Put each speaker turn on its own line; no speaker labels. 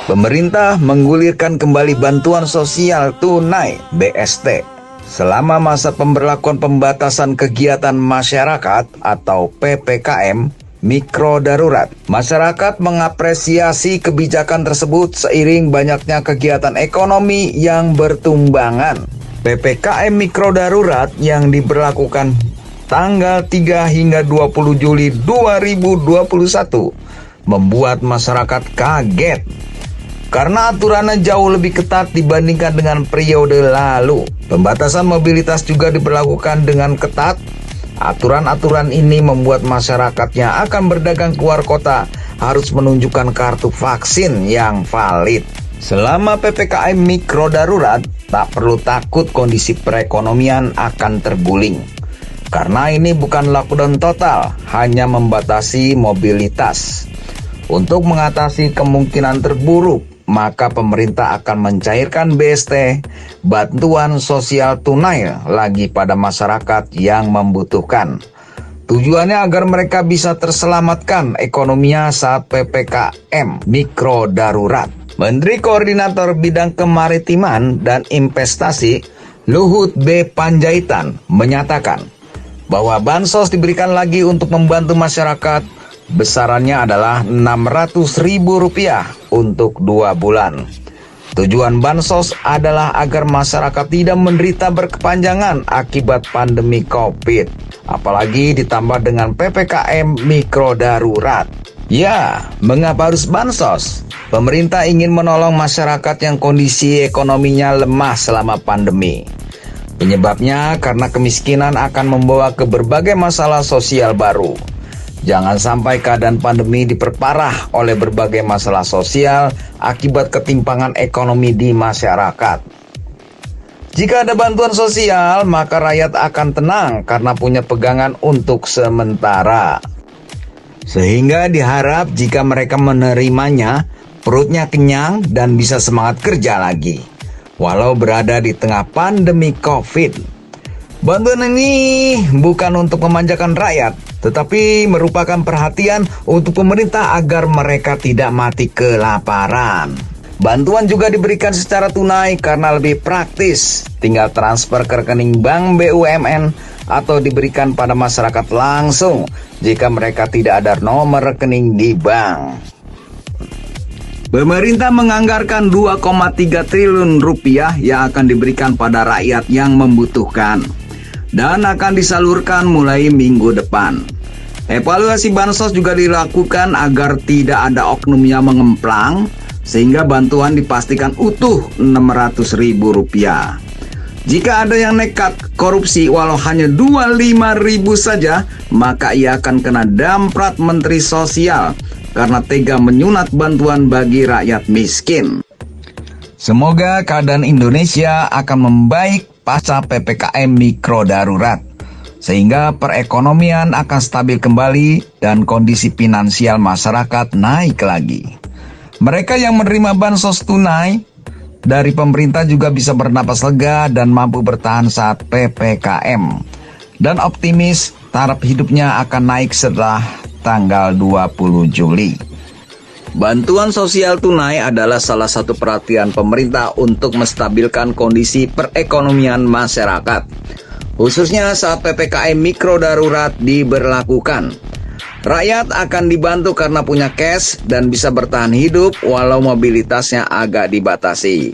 Pemerintah menggulirkan kembali bantuan sosial tunai (BST) selama masa pemberlakuan pembatasan kegiatan masyarakat atau PPKM mikro darurat. Masyarakat mengapresiasi kebijakan tersebut seiring banyaknya kegiatan ekonomi yang bertumbangan. PPKM mikro darurat yang diberlakukan tanggal 3 hingga 20 Juli 2021 membuat masyarakat kaget karena aturannya jauh lebih ketat dibandingkan dengan periode lalu. Pembatasan mobilitas juga diberlakukan dengan ketat. Aturan-aturan ini membuat masyarakat yang akan berdagang keluar kota harus menunjukkan kartu vaksin yang valid. Selama PPKM mikro darurat, tak perlu takut kondisi perekonomian akan terguling. Karena ini bukan lockdown total, hanya membatasi mobilitas. Untuk mengatasi kemungkinan terburuk, maka pemerintah akan mencairkan BST, bantuan sosial tunai lagi pada masyarakat yang membutuhkan. Tujuannya agar mereka bisa terselamatkan ekonominya saat PPKM mikro darurat. Menteri Koordinator Bidang Kemaritiman dan Investasi Luhut B. Panjaitan menyatakan bahwa bansos diberikan lagi untuk membantu masyarakat. Besarannya adalah Rp600.000 untuk 2 bulan. Tujuan bansos adalah agar masyarakat tidak menderita berkepanjangan akibat pandemi COVID. Apalagi ditambah dengan PPKM mikro darurat. Ya, mengapa harus bansos? Pemerintah ingin menolong masyarakat yang kondisi ekonominya lemah selama pandemi. Penyebabnya karena kemiskinan akan membawa ke berbagai masalah sosial baru. Jangan sampai keadaan pandemi diperparah oleh berbagai masalah sosial akibat ketimpangan ekonomi di masyarakat. Jika ada bantuan sosial, maka rakyat akan tenang karena punya pegangan untuk sementara. Sehingga diharap jika mereka menerimanya, perutnya kenyang dan bisa semangat kerja lagi, walau berada di tengah pandemi COVID. Bantuan ini bukan untuk memanjakan rakyat, tetapi merupakan perhatian untuk pemerintah agar mereka tidak mati kelaparan. Bantuan juga diberikan secara tunai karena lebih praktis. Tinggal transfer ke rekening bank BUMN atau diberikan pada masyarakat langsung jika mereka tidak ada nomor rekening di bank. Pemerintah menganggarkan Rp2,3 triliun yang akan diberikan pada rakyat yang membutuhkan dan akan disalurkan mulai minggu depan. Evaluasi bansos juga dilakukan agar tidak ada oknum yang mengemplang, sehingga bantuan dipastikan utuh Rp600.000. Jika ada yang nekat korupsi walau hanya Rp25.000 saja, maka ia akan kena damprat Menteri Sosial karena tega menyunat bantuan bagi rakyat miskin. Semoga keadaan Indonesia akan membaik pasca PPKM mikro darurat, sehingga perekonomian akan stabil kembali dan kondisi finansial masyarakat naik lagi. Mereka yang menerima bansos tunai dari pemerintah juga bisa bernapas lega dan mampu bertahan saat PPKM. Dan optimis taraf hidupnya akan naik setelah tanggal 20 Juli. Bantuan sosial tunai adalah salah satu perhatian pemerintah untuk menstabilkan kondisi perekonomian masyarakat, khususnya saat PPKM mikro darurat diberlakukan. Rakyat akan dibantu karena punya cash dan bisa bertahan hidup walau mobilitasnya agak dibatasi.